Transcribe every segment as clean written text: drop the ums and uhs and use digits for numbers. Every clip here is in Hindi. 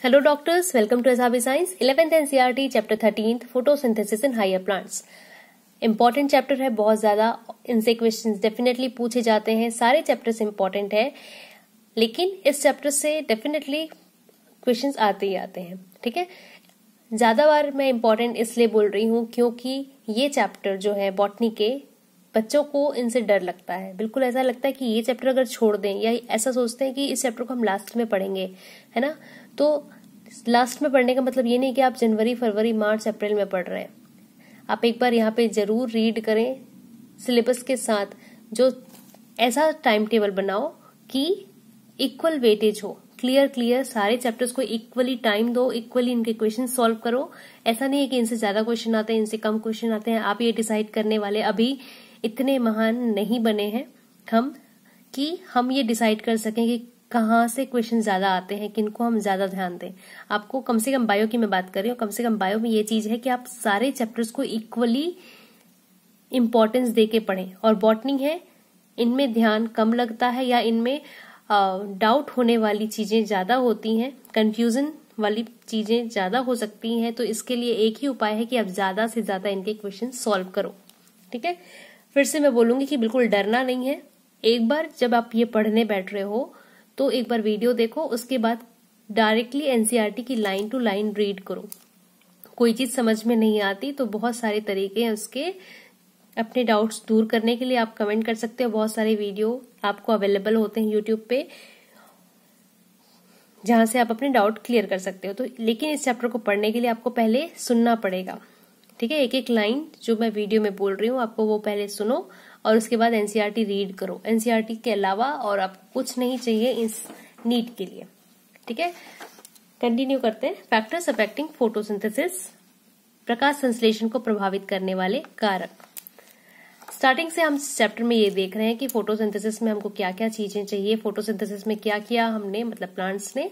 Hello doctors, welcome to SRB Science 11th NCERT chapter 13 photosynthesis in higher plants. Important chapter है बहुत ज्यादा, इनसे क्वेश्चंस डेफिनेटली पूछे जाते हैं। सारे चैप्टर्स इम्पॉर्टेंट है, लेकिन इस चैप्टर से डेफिनेटली क्वेश्चंस आते ही आते हैं। ठीक है, ज्यादा बार मैं इम्पॉर्टेंट इसलिए बोल रही हूँ क्योंकि ये चैप्टर जो है बॉटनी के, बच्चों को इनसे डर लगता है। बिल्कुल ऐसा लगता है कि ये चैप्टर अगर छोड़ दें, या ऐसा सोचते हैं कि इस चैप्टर को हम लास्ट में पढ़ेंगे, है ना। तो लास्ट में पढ़ने का मतलब ये नहीं कि आप जनवरी, फरवरी, मार्च, अप्रैल में पढ़ रहे हैं। आप एक बार यहाँ पे जरूर रीड करें सिलेबस के साथ, जो ऐसा टाइम टेबल बनाओ कि इक्वल वेटेज हो, क्लियर सारे चैप्टर्स को इक्वली टाइम दो, इक्वली इनके क्वेश्चन सॉल्व करो। ऐसा नहीं है कि इनसे ज्यादा क्वेश्चन आते हैं, इनसे कम क्वेश्चन आते हैं। आप ये डिसाइड करने वाले अभी इतने महान नहीं बने हैं हम कि हम ये डिसाइड कर सकें कि कहाँ से क्वेश्चन ज्यादा आते हैं, किनको हम ज्यादा ध्यान दें। आपको कम से कम बायो की मैं बात कर रही हूँ, कम से कम बायो में ये चीज है कि आप सारे चैप्टर्स को इक्वली इंपॉर्टेंस देके पढ़ें। और बॉटनी है, इनमें ध्यान कम लगता है या इनमें डाउट होने वाली चीजें ज्यादा होती हैं, कंफ्यूजन वाली चीजें ज्यादा हो सकती हैं। तो इसके लिए एक ही उपाय है कि आप ज्यादा से ज्यादा इनके क्वेश्चन सॉल्व करो। ठीक है, फिर से मैं बोलूंगी कि बिल्कुल डरना नहीं है। एक बार जब आप ये पढ़ने बैठ रहे हो तो एक बार वीडियो देखो, उसके बाद डायरेक्टली एनसीईआरटी की लाइन टू लाइन रीड करो। कोई चीज समझ में नहीं आती तो बहुत सारे तरीके हैं उसके, अपने डाउट्स दूर करने के लिए आप कमेंट कर सकते हो। बहुत सारे वीडियो आपको अवेलेबल होते हैं यूट्यूब पे, जहां से आप अपने डाउट क्लियर कर सकते हो। तो लेकिन इस चैप्टर को पढ़ने के लिए आपको पहले सुनना पड़ेगा। ठीक है, एक एक लाइन जो मैं वीडियो में बोल रही हूँ आपको वो पहले सुनो और उसके बाद एनसीईआरटी रीड करो। एनसीईआरटी के अलावा और आपको कुछ नहीं चाहिए इस नीट के लिए। ठीक है, कंटिन्यू करते हैं। फैक्टर्स अफेक्टिंग फोटोसिंथेसिस, प्रकाश संश्लेषण को प्रभावित करने वाले कारक। स्टार्टिंग से हम चैप्टर में ये देख रहे हैं कि फोटोसिंथेसिस में हमको क्या क्या चीजें चाहिए। फोटोसिंथेसिस में क्या किया हमने, मतलब प्लांट्स ने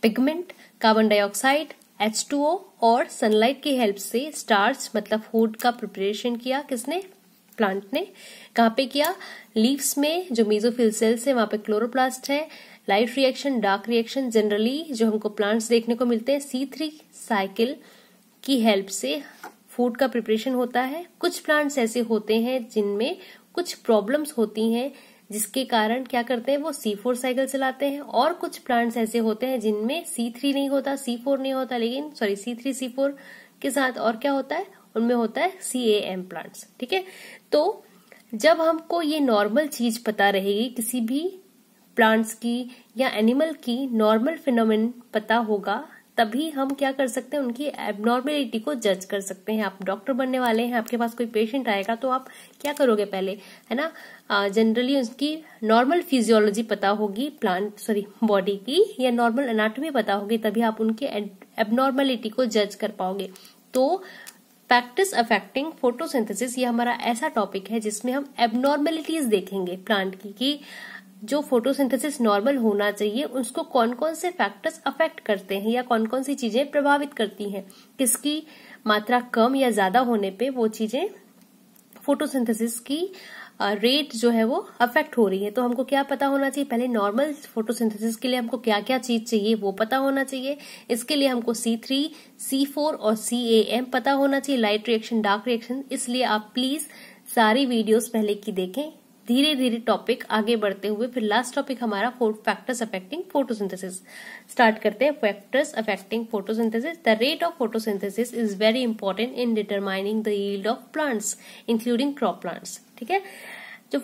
पिगमेंट, कार्बन डाइऑक्साइड, H2O और सनलाइट की हेल्प से स्टार्च मतलब फूड का प्रिपरेशन किया। किसने? प्लांट ने। कहाँ पे किया? लीव्स में, जो मेसोफिल सेल्स है वहां पे क्लोरोप्लास्ट है। Light reaction, dark reaction generally जो हमको प्लांट्स देखने को मिलते हैं, C3 साइकिल की हेल्प से फूड का प्रिपरेशन होता है। कुछ प्लांट्स ऐसे होते हैं जिनमें कुछ प्रॉब्लम्स होती हैं, जिसके कारण क्या करते हैं वो C4 साइकिल चलाते हैं। और कुछ प्लांट्स ऐसे होते हैं जिनमें C3 नहीं होता, C4 नहीं होता, लेकिन C3 C4 के साथ और क्या होता है, उनमें होता है CAM प्लांट्स। ठीक है, तो जब हमको ये नॉर्मल चीज पता रहेगी, किसी भी प्लांट्स की या एनिमल की नॉर्मल फिनोमेन पता होगा, तभी हम क्या कर सकते हैं, उनकी एबनॉर्मेलिटी को जज कर सकते हैं। आप डॉक्टर बनने वाले हैं, आपके पास कोई पेशेंट आएगा तो आप क्या करोगे पहले, है ना, जनरली उसकी नॉर्मल फिजियोलॉजी पता होगी बॉडी की, या नॉर्मल एनाटॉमी पता होगी, तभी आप उनकी एबनॉर्मेलिटी को जज कर पाओगे। तो फैक्टर्स अफेक्टिंग फोटोसिंथेसिस ये हमारा ऐसा टॉपिक है जिसमें हम एबनॉर्मेलिटीज देखेंगे प्लांट की, कि जो फोटोसिंथेसिस नॉर्मल होना चाहिए उसको कौन कौन से फैक्टर्स अफेक्ट करते हैं या कौन कौन सी चीजें प्रभावित करती हैं, किसकी मात्रा कम या ज्यादा होने पे वो चीजें फोटोसिंथेसिस की रेट जो है वो अफेक्ट हो रही है। तो हमको क्या पता होना चाहिए, पहले नॉर्मल फोटोसिंथेसिस के लिए हमको क्या क्या चीज चाहिए वो पता होना चाहिए। इसके लिए हमको C3, C4 और CAM पता होना चाहिए, लाइट रिएक्शन, डार्क रिएक्शन। इसलिए आप प्लीज सारी वीडियोस पहले की देखें, धीरे धीरे टॉपिक आगे बढ़ते हुए फिर लास्ट टॉपिक हमारा फैक्टर्स अफेक्टिंग फोटोसिंथेसिस। स्टार्ट करते हैं। Factors affecting photosynthesis. The rate of photosynthesis is very important in determining the yield of plants including crop plants. ठीक है, जो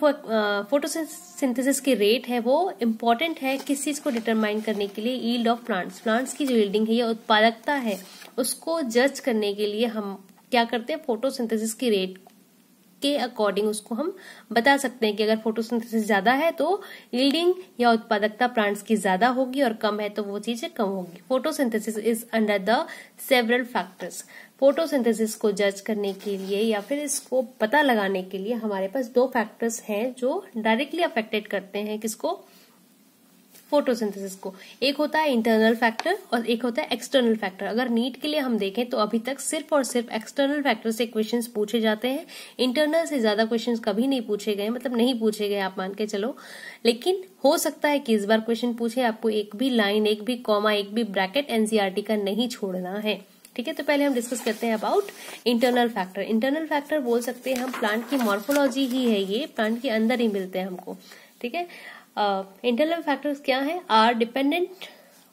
फोटोसिंथेसिस की रेट है वो इम्पोर्टेंट है किस चीज को डिटरमाइन करने के लिए, यील्ड ऑफ प्लांट्स, प्लांट्स की जो यील्डिंग है या उत्पादकता है उसको जज करने के लिए हम क्या करते हैं, फोटोसिंथेसिस की रेट के अकॉर्डिंग उसको हम बता सकते हैं कि अगर फोटोसिंथेसिस ज्यादा है तो यील्डिंग या उत्पादकता प्लांट्स की ज्यादा होगी, और कम है तो वो चीजें कम होगी। Photosynthesis is under the several factors. Photosynthesis को जज करने के लिए या फिर इसको पता लगाने के लिए हमारे पास दो फैक्टर्स हैं जो डायरेक्टली अफेक्टेड करते हैं किसको, फोटोसिंथेसिस को। एक होता है इंटरनल फैक्टर और एक होता है एक्सटर्नल फैक्टर। अगर नीट के लिए हम देखें तो अभी तक सिर्फ और सिर्फ एक्सटर्नल फैक्टर से क्वेश्चंस पूछे जाते हैं। इंटरनल से ज्यादा क्वेश्चंस कभी नहीं पूछे गए, मतलब नहीं पूछे गए आप मान के चलो, लेकिन हो सकता है कि इस बार क्वेश्चन पूछे। आपको एक भी लाइन, एक भी कॉमा, एक भी ब्रैकेट एनसीईआरटी का नहीं छोड़ना है। ठीक है, तो पहले हम डिस्कस करते हैं about internal factor. Internal factor बोल सकते हैं हम, प्लांट की मॉर्फोलॉजी ही है ये, प्लांट के अंदर ही मिलते हैं हमको। ठीक है, इंटरनल फैक्टर्स क्या है? Are dependent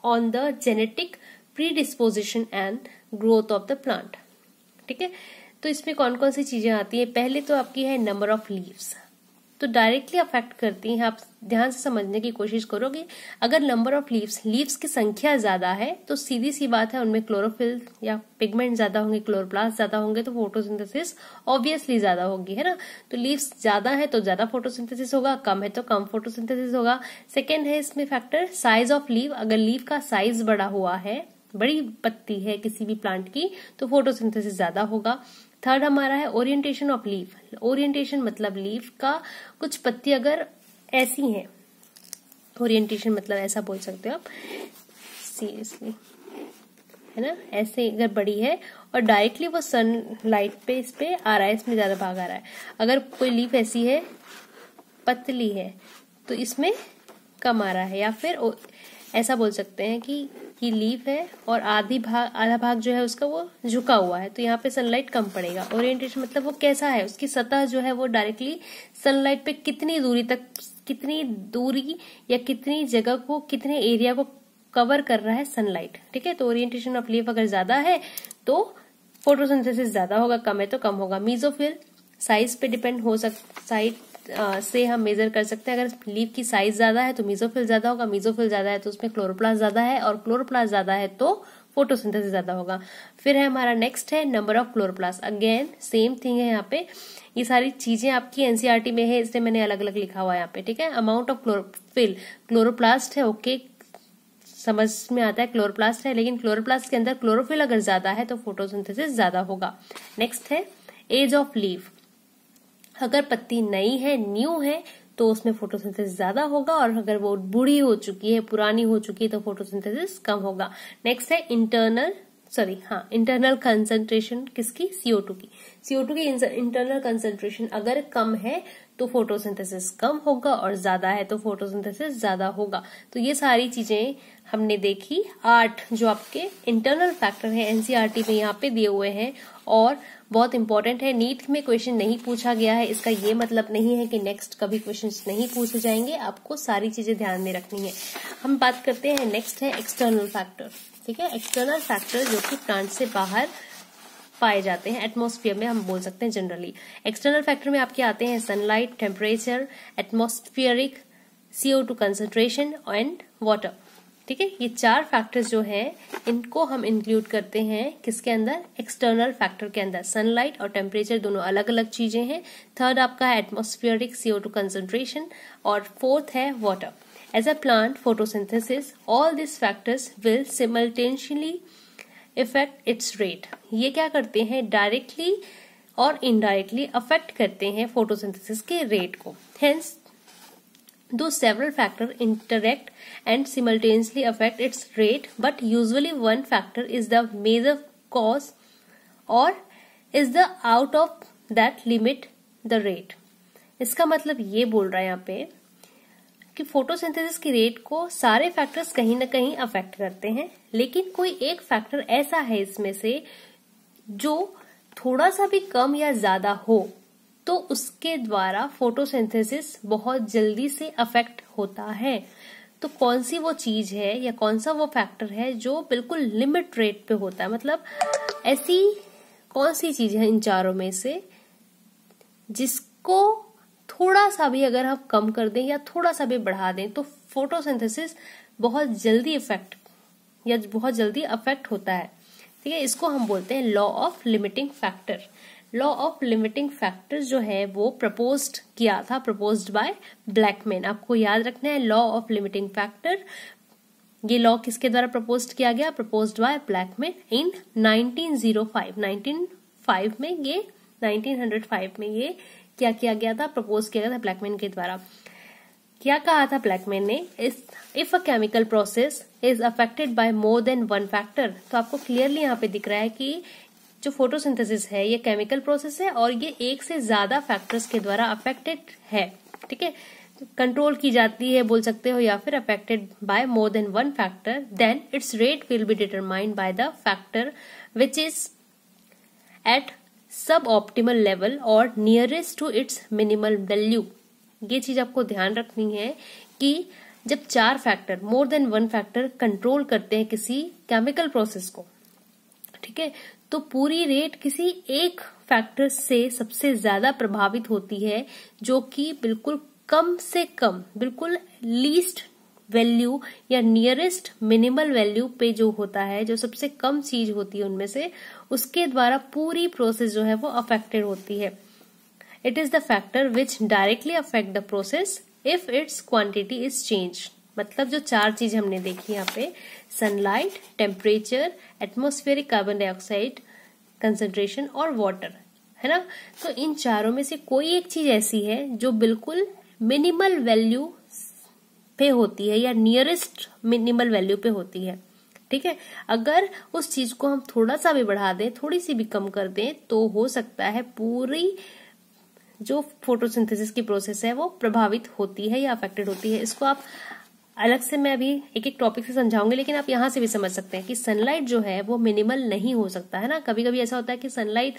on the genetic predisposition and growth of the plant. ठीक है, तो इसमें कौन कौन सी चीजें आती है? पहले तो आपकी है नंबर ऑफ लीव्स, तो डायरेक्टली अफेक्ट करती हैं। आप ध्यान से समझने की कोशिश करोगे, अगर नंबर ऑफ लीव्स की संख्या ज्यादा है तो सीधी सी बात है उनमें क्लोरोफिल या पिगमेंट ज्यादा होंगे, क्लोरोप्लास्ट ज्यादा होंगे, तो फोटोसिंथेसिस ऑब्वियसली ज्यादा होगी, है ना। तो लीव्स ज्यादा है तो ज्यादा फोटोसिंथेसिस होगा, कम है तो कम फोटोसिंथेसिस होगा। सेकेंड है इसमें फैक्टर साइज ऑफ लीव। अगर लीव का साइज बड़ा हुआ है, बड़ी पत्ती है किसी भी प्लांट की, तो फोटोसिंथेसिस ज्यादा होगा। थर्ड हमारा है ओरिएंटेशन ऑफ लीफ। ओरिएंटेशन मतलब लीफ का कुछ पत्ती अगर ऐसी हैं, ओरिएंटेशन मतलब ऐसा बोल सकते हो आप सीरियसली, है ना, ऐसे अगर बड़ी है और डायरेक्टली वो सनलाइट पे इस पे आ रहा है, इसमें ज्यादा भाग आ रहा है। अगर कोई लीफ ऐसी है, पतली है, तो इसमें कम आ रहा है। या फिर ऐसा बोल सकते हैं कि लीफ है और आधा भाग जो है उसका वो झुका हुआ है, तो यहाँ पे सनलाइट कम पड़ेगा। ओरिएंटेशन मतलब वो कैसा है, उसकी सतह जो है वो डायरेक्टली सनलाइट पे कितनी दूरी या कितनी जगह को, कितने एरिया को कवर कर रहा है सनलाइट। ठीक है, तो ओरिएंटेशन ऑफ लीफ अगर ज्यादा है तो फोटोसिंथेसिस ज्यादा होगा, कम है तो कम होगा। मीजोफिल साइज पे डिपेंड हो साइज से हम मेजर कर सकते हैं। अगर लीफ की साइज ज्यादा है तो मीजोफिल ज्यादा होगा, मीजोफिल ज्यादा है तो उसमें क्लोरोप्लास्ट ज्यादा है, और क्लोरोप्लास्ट ज्यादा है तो फोटोसिंथेसिस ज्यादा होगा। फिर है हमारा नेक्स्ट है number of chloroplast. Again same thing है यहाँ पे, ये सारी चीजें आपकी एनसीईआरटी में है, इसलिए मैंने अलग अलग लिखा हुआ है यहाँ पे। ठीक है, अमाउंट ऑफ क्लोरोफिल, क्लोरोप्लास्ट है, ओके, समझ में आता है क्लोरोप्लास्ट है, लेकिन क्लोरोप्लास्ट के अंदर क्लोरोफिल अगर ज्यादा है तो फोटोसिंथेसिस ज्यादा होगा। नेक्स्ट है एज ऑफ लीफ। अगर पत्ती नई है, न्यू है, तो उसमें फोटोसिंथेसिस ज्यादा होगा, और अगर वो बूढ़ी हो चुकी है, पुरानी हो चुकी है, तो फोटोसिंथेसिस कम होगा। नेक्स्ट है इंटरनल कंसंट्रेशन किसकी? CO2 की। CO2 की इंटरनल कंसंट्रेशन अगर कम है तो फोटोसिंथेसिस कम होगा, और ज्यादा है तो फोटोसिंथेसिस ज्यादा होगा। तो ये सारी चीजें हमने देखी। 8 जो आपके इंटरनल फैक्टर है एनसीईआरटी में यहाँ पे दिए हुए हैं, और बहुत इंपॉर्टेंट है। नीट में क्वेश्चन नहीं पूछा गया है, इसका ये मतलब नहीं है कि नेक्स्ट कभी क्वेश्चंस नहीं पूछे जाएंगे, आपको सारी चीजें ध्यान में रखनी है। हम बात करते हैं, नेक्स्ट है एक्सटर्नल फैक्टर। ठीक है, एक्सटर्नल फैक्टर जो कि प्लांट से बाहर पाए जाते हैं, एटमॉस्फेयर में हम बोल सकते हैं जनरली। एक्सटर्नल फैक्टर में आपके आते हैं sunlight, temperature, atmospheric, CO2 concentration and water. ठीक है, ये 4 फैक्टर्स जो हैं इनको हम इंक्लूड करते हैं किसके अंदर? एक्सटर्नल फैक्टर के अंदर। सनलाइट और टेम्परेचर दोनों अलग अलग चीजें हैं। थर्ड आपका है एटमॉस्फेरिक CO2 कंसंट्रेशन, और फोर्थ है water. As a plant photosynthesis all this factors will simultaneously effect its rate. ये क्या करते हैं? डायरेक्टली और इनडायरेक्टली अफेक्ट करते हैं फोटोसिंथेसिस के रेट को। Hence though several factors interact and simultaneously affect its rate, but usually one factor is the major cause or is the out of that limit the rate। इसका मतलब ये बोल रहा है यहाँ पे कि फोटोसिंथेसिस की रेट को सारे फैक्टर्स कहीं ना कहीं अफेक्ट करते हैं, लेकिन कोई एक फैक्टर ऐसा है इसमें से जो थोड़ा सा भी कम या ज्यादा हो तो उसके द्वारा फोटोसिंथेसिस बहुत जल्दी से अफेक्ट होता है। तो कौन सी वो चीज है या कौन सा वो फैक्टर है जो बिल्कुल लिमिट रेट पे होता है? मतलब ऐसी कौन सी चीज है इन चारों में से जिसको थोड़ा सा भी अगर हम कम कर दें या थोड़ा सा भी बढ़ा दें तो फोटोसिंथेसिस बहुत जल्दी अफेक्ट होता है। ठीक है, इसको हम बोलते हैं law of limiting factor. Law of limiting factor जो है वो प्रपोज्ड बाय ब्लैकमैन। आपको याद रखना है लॉ ऑफ लिमिटिंग फैक्टर। ये लॉ किसके द्वारा प्रपोज्ड किया गया? प्रपोज्ड बाय ब्लैकमैन इन 1905 में ये क्या किया गया था? प्रपोज किया गया था ब्लैकमैन के द्वारा। क्या कहा था ब्लैकमैन ने, if a chemical process is affected by more than one factor. तो आपको क्लियरली यहाँ पे दिख रहा है कि जो फोटोसिंथेसिस है ये केमिकल प्रोसेस है और ये एक से ज्यादा फैक्टर्स के द्वारा अफेक्टेड है। ठीक है, कंट्रोल की जाती है बोल सकते हो, या फिर affected by more than one factor, then its rate will be determined by the factor which is at sub optimal level और nearest to its minimal value. ये चीज आपको ध्यान रखनी है कि जब 4 factor, more than one factor control करते हैं किसी केमिकल प्रोसेस को, ठीक है, तो पूरी रेट किसी एक फैक्टर से सबसे ज्यादा प्रभावित होती है, जो कि बिल्कुल कम से कम, बिल्कुल लीस्ट वैल्यू या नियरेस्ट मिनिमल वैल्यू पे जो होता है, जो सबसे कम चीज होती है उनमें से, उसके द्वारा पूरी प्रोसेस जो है वो अफेक्टेड होती है। It is the factor which directly affect the process if it's quantity is change. मतलब जो 4 चीज हमने देखी यहाँ पे, sunlight, temperature, atmospheric carbon dioxide concentration और वाटर, है ना। तो इन चारों में से कोई एक चीज ऐसी है जो बिल्कुल मिनिमल वैल्यू पे होती है या नियरेस्ट मिनिमल वैल्यू पे होती है। ठीक है, अगर उस चीज को हम थोड़ा सा भी बढ़ा दें, थोड़ी सी भी कम कर दें, तो हो सकता है पूरी जो फोटोसिंथेसिस की प्रोसेस है वो प्रभावित होती है या अफेक्टेड होती है। इसको आप अलग से मैं अभी एक एक टॉपिक से समझाऊंगी, लेकिन आप यहाँ से भी समझ सकते हैं कि सनलाइट जो है वो मिनिमल नहीं हो सकता है ना। कभी कभी ऐसा होता है कि सनलाइट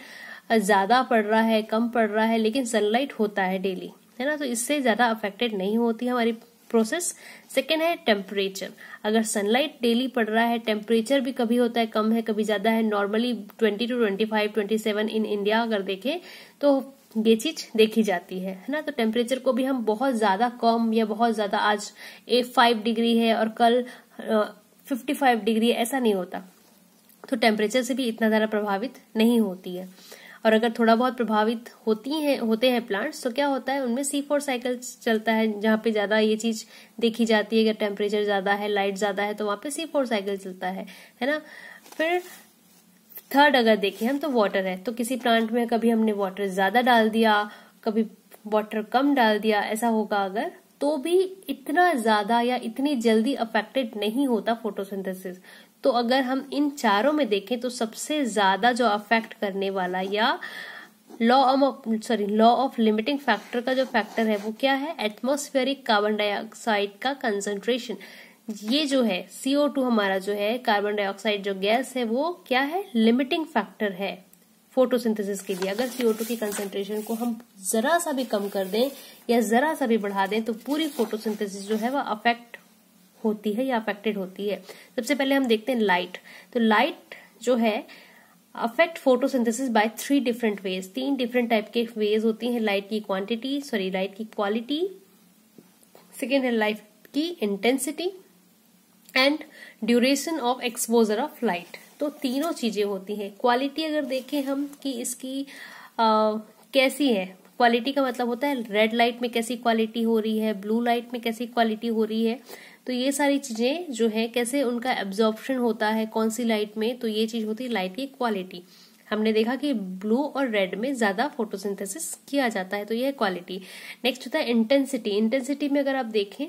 ज्यादा पड़ रहा है, कम पड़ रहा है, लेकिन सनलाइट होता है डेली, है ना, तो इससे ज्यादा अफेक्टेड नहीं होती हमारी प्रोसेस। सेकेंड है टेम्परेचर। अगर सनलाइट डेली पड़ रहा है, टेम्परेचर भी कभी होता है कम है, कभी ज्यादा है, नॉर्मली 20 to 25, 27 इन इंडिया अगर देखें तो ये चीज देखी जाती है ना। तो टेम्परेचर को भी हम बहुत ज्यादा कम या बहुत ज्यादा, आज 5 डिग्री है और कल 55 डिग्री, ऐसा नहीं होता। तो टेम्परेचर से भी इतना ज्यादा प्रभावित नहीं होती है। और अगर थोड़ा बहुत प्रभावित होते हैं प्लांट्स, तो क्या होता है, उनमें C4 साइकिल चलता है, जहाँ पे ज्यादा ये चीज देखी जाती है। अगर टेम्परेचर ज्यादा है, लाइट ज्यादा है, तो वहां पे C4 साइकिल चलता है ना। फिर थर्ड अगर देखें हम, तो वाटर है। तो किसी प्लांट में कभी हमने वाटर ज्यादा डाल दिया, कभी वाटर कम डाल दिया, ऐसा होगा अगर, तो भी इतना ज्यादा या इतनी जल्दी अफेक्टेड नहीं होता फोटोसिंथेसिस। तो अगर हम इन चारों में देखें तो सबसे ज्यादा जो अफेक्ट करने वाला या लॉ ऑफ लिमिटिंग फैक्टर का जो फैक्टर है वो क्या है, एटमॉस्फेरिक कार्बन डाइऑक्साइड का कंसंट्रेशन। ये जो है CO2 हमारा जो है, कार्बन डाइऑक्साइड जो गैस है, वो क्या है, लिमिटिंग फैक्टर है फोटोसिंथेसिस के लिए। अगर CO2 की कंसंट्रेशन को हम जरा सा भी कम कर दें या जरा सा भी बढ़ा दें, तो पूरी फोटोसिंथेसिस जो है वो अफेक्ट होती है या अफेक्टेड होती है। सबसे पहले हम देखते हैं लाइट। तो लाइट जो है affect photosynthesis by 3 different ways. 3 different type के वेज होती हैं। लाइट की क्वालिटी, सेकेंड है लाइट की intensity and duration of exposure of light. तो तीनों चीजें होती हैं। क्वालिटी अगर देखें हम कि इसकी कैसी है, क्वालिटी का मतलब होता है रेड लाइट में कैसी क्वालिटी हो रही है, ब्लू लाइट में कैसी क्वालिटी हो रही है। तो ये सारी चीजें जो है, कैसे उनका एब्जॉर्प्शन होता है कौन सी लाइट में, तो ये चीज होती है लाइट की क्वालिटी। हमने देखा कि ब्लू और रेड में ज्यादा फोटोसिंथेसिस किया जाता है, तो ये है क्वालिटी। नेक्स्ट होता है इंटेंसिटी। इंटेंसिटी में अगर आप देखें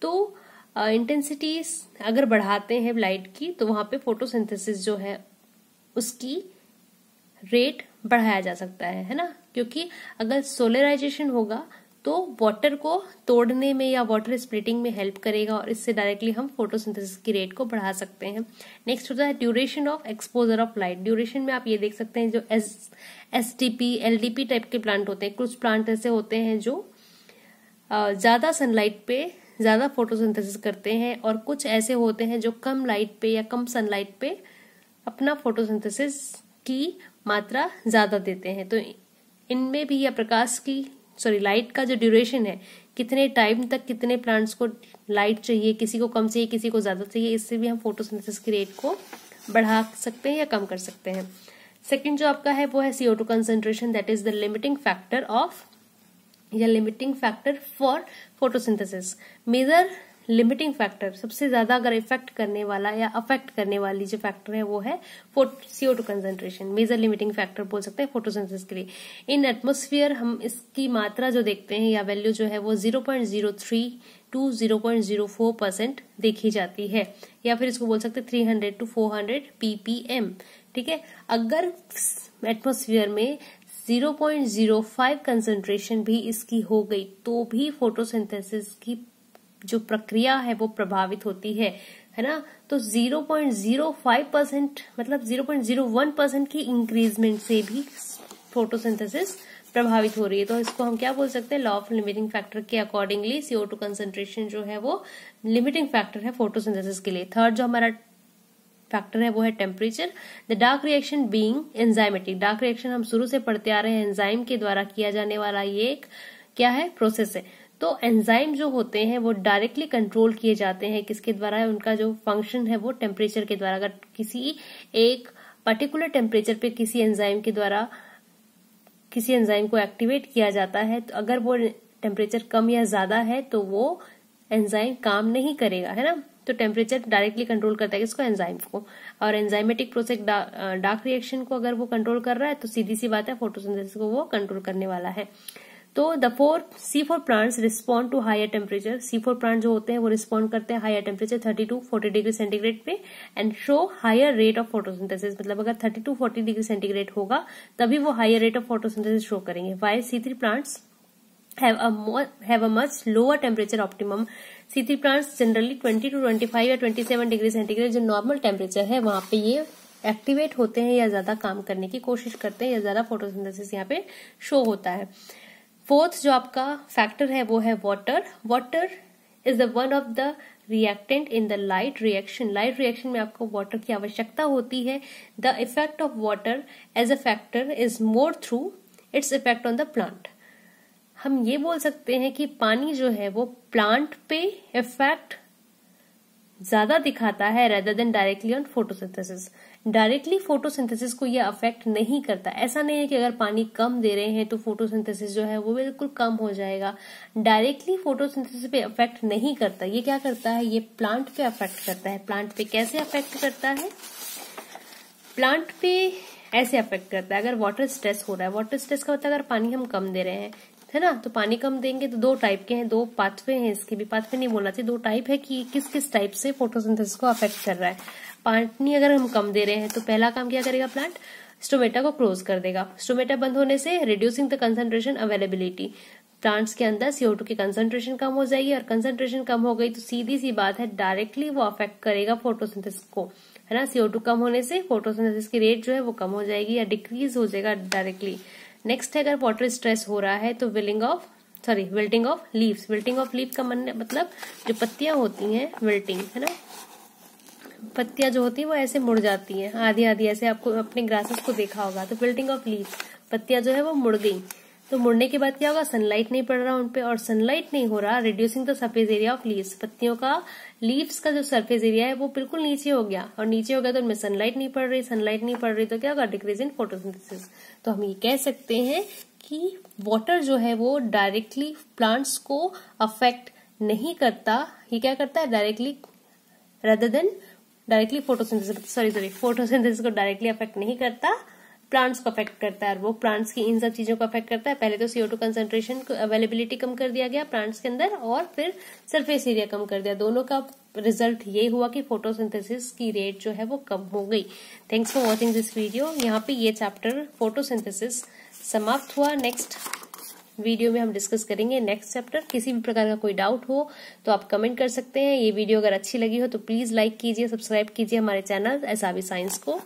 तो इंटेंसिटी अगर बढ़ाते हैं लाइट की, तो वहां पे फोटोसिंथेसिस जो है उसकी रेट बढ़ाया जा सकता है ना। क्योंकि अगर सोलराइजेशन होगा तो वाटर को तोड़ने में या वाटर स्प्लिटिंग में हेल्प करेगा, और इससे डायरेक्टली हम फोटोसिंथेसिस की रेट को बढ़ा सकते हैं। नेक्स्ट होता है duration of exposure of light. Duration में आप ये देख सकते हैं, जो SDP, LDP टाइप के प्लांट होते हैं, कुछ प्लांट ऐसे होते हैं जो ज्यादा सनलाइट पे ज्यादा फोटोसिंथेसिस करते हैं, और कुछ ऐसे होते हैं जो कम लाइट पे या कम सनलाइट पे अपना फोटोसिंथेसिस की मात्रा ज्यादा देते हैं। तो इनमें भी या प्रकाश की लाइट का जो ड्यूरेशन है, कितने टाइम तक कितने प्लांट्स को लाइट चाहिए, किसी को कम चाहिए, किसी को ज्यादा चाहिए, इससे भी हम फोटोसिंथेसिस की रेट को बढ़ा सकते हैं या कम कर सकते हैं। सेकंड जो आपका है वो है CO2 concentration, that is the limiting factor for photosynthesis. Major limiting factor, सबसे ज्यादा अगर इफेक्ट करने वाला या अफेक्ट करने वाली जो फैक्टर है वो है CO2 concentration. Major limiting factor बोल सकते हैं फोटोसिंथेसिस के लिए। इन एटमॉस्फेयर हम इसकी मात्रा जो देखते हैं या वैल्यू जो है वो 0.03 to 0.04% देखी जाती है, या फिर इसको बोल सकते हैं 300 to 400 ppm। ठीक है, अगर एटमॉस्फेयर में 0.05 कंसंट्रेशन भी इसकी हो गई तो भी फोटोसिंथेसिस की जो प्रक्रिया है वो प्रभावित होती है ना। तो 0.05% मतलब 0.01% की इंक्रीजमेंट से भी फोटोसिंथेसिस प्रभावित हो रही है। तो इसको हम क्या बोल सकते हैं, लॉ ऑफ लिमिटिंग फैक्टर के अकॉर्डिंगली CO2 कंसंट्रेशन जो है वो लिमिटिंग फैक्टर है फोटोसिंथेसिस के लिए। थर्ड जो हमारा फैक्टर है वो है temperature. The dark reaction being enzymatic, dark reaction हम शुरू से पढ़ते आ रहे हैं, एंजाइम के द्वारा किया जाने वाला ये एक क्या है, प्रोसेस है। तो एंजाइम जो होते हैं वो डायरेक्टली कंट्रोल किए जाते हैं, किसके द्वारा, उनका जो फंक्शन है वो टेम्परेचर के द्वारा। अगर किसी एक पर्टिकुलर टेम्परेचर पे किसी एंजाइम के द्वारा किसी एंजाइम को एक्टिवेट किया जाता है, तो अगर वो टेम्परेचर कम या ज्यादा है तो वो एंजाइम काम नहीं करेगा, है ना। तो टेम्परेचर डायरेक्टली कंट्रोल करता है किसको, एंजाइम को। और एंजाइमेटिक प्रोसेस डार्क रिएक्शन को अगर वो कंट्रोल कर रहा है तो सीधी सी बात है फोटोसिंथेसिस को वो कंट्रोल करने वाला है। तो the C4 plants respond to higher temperature. C4 plant जो होते हैं वो रिस्पॉन्ड करते हैं higher temperature 30 to 40 degree centigrade पे and show higher rate of photosynthesis. मतलब अगर 30 to 40 डिग्री सेंटीग्रेड होगा तभी वो higher rate of photosynthesis show करेंगे। While C3 plants have a much lower temperature optimum। C3 plants generally 20 to 25 या 27 डिग्री सेंटीग्रेड जो नॉर्मल टेम्परेचर है वहां पे ये एक्टिवेट होते हैं या ज्यादा काम करने की कोशिश करते हैं या ज्यादा फोटोसिंथेसिस यहाँ पे शो होता है। फोर्थ जो आपका फैक्टर है वो है water. Water is the one of the reactant in the light reaction. Light reaction में आपको वाटर की आवश्यकता होती है। The effect of water as a factor is more through its effect on the plant. हम ये बोल सकते हैं कि पानी जो है वो प्लांट पे इफेक्ट ज्यादा दिखाता है rather than directly on photosynthesis. Directly photosynthesis को ये अफेक्ट नहीं करता। ऐसा नहीं है कि अगर पानी कम दे रहे हैं तो फोटोसिंथेसिस जो है वो बिल्कुल कम हो जाएगा। डायरेक्टली फोटोसिंथेसिस पे अफेक्ट नहीं करता। ये क्या करता है, ये प्लांट पे अफेक्ट करता है। प्लांट पे कैसे अफेक्ट करता है, प्लांट पे ऐसे अफेक्ट करता है। अगर वाटर स्ट्रेस हो रहा है, वाटर स्ट्रेस का होता है अगर पानी हम कम दे रहे हैं, है ना, तो पानी कम देंगे तो दो टाइप के हैं, दो पाथवे हैं इसके भी, पाथवे नहीं बोलना चाहिए, दो टाइप है कि किस किस टाइप से फोटोसिंथेसिस को अफेक्ट कर रहा है। पानी अगर हम कम दे रहे हैं तो पहला काम क्या करेगा, प्लांट स्टोमेटा को क्लोज कर देगा। स्टोमेटा बंद होने से reducing the concentration availability, plants के अंदर CO2 की कंसंट्रेशन कम हो जाएगी और कंसंट्रेशन कम हो गई तो सीधी सी बात है डायरेक्टली वो अफेक्ट करेगा फोटोसिंथेसिस को, है ना। CO2 कम होने से फोटोसिंथेसिस की रेट जो है वो कम हो जाएगी या डिक्रीज हो जाएगा डायरेक्टली। नेक्स्ट है, अगर वाटर स्ट्रेस हो रहा है तो wilting of leaves. Wilting of leave का मतलब जो पत्तियां होती हैं, विल्टिंग, है ना, पत्तियां जो होती है वो ऐसे मुड़ जाती हैं आधी आधी, ऐसे आपको अपने ग्रासेस को देखा होगा। तो विल्टिंग ऑफ लीव, पत्तियां जो है वो मुड़ गई। तो मुड़ने के बाद क्या होगा, सनलाइट नहीं पड़ रहा उनपे, और सनलाइट नहीं हो रहा, reducing the surface area of leaves. पत्तियों का, लीव्स का जो सरफेस एरिया है वो बिल्कुल नीचे हो गया, और नीचे हो गया तो उनमें सनलाइट नहीं पड़ रही, सनलाइट नहीं पड़ रही तो क्या होगा, डिक्रीज इन फोटोसिंथेसिस। तो हम ये कह सकते हैं कि वाटर जो है वो डायरेक्टली प्लांट्स को अफेक्ट नहीं करता। ये क्या करता है, directly rather than directly photosynthesis को डायरेक्टली अफेक्ट नहीं करता, प्लांट्स को अफेक्ट करता है। और वो प्लांट्स की इन सब चीजों को अफेक्ट करता है। पहले तो CO2 कंसंट्रेशन को अवेलेबिलिटी कम कर दिया गया प्लांट्स के अंदर, और फिर सरफेस एरिया कम कर दिया। दोनों का रिजल्ट ये हुआ कि फोटोसिंथेसिस की रेट जो है वो कम हो गई। Thanks for watching this video. यहाँ पे ये चैप्टर फोटोसिंथेसिस समाप्त हुआ। नेक्स्ट वीडियो में हम डिस्कस करेंगे नेक्स्ट चैप्टर। किसी भी प्रकार का कोई डाउट हो तो आप कमेंट कर सकते हैं। ये वीडियो अगर अच्छी लगी हो तो प्लीज लाइक कीजिए, सब्सक्राइब कीजिए हमारे चैनल SRB साइंस को।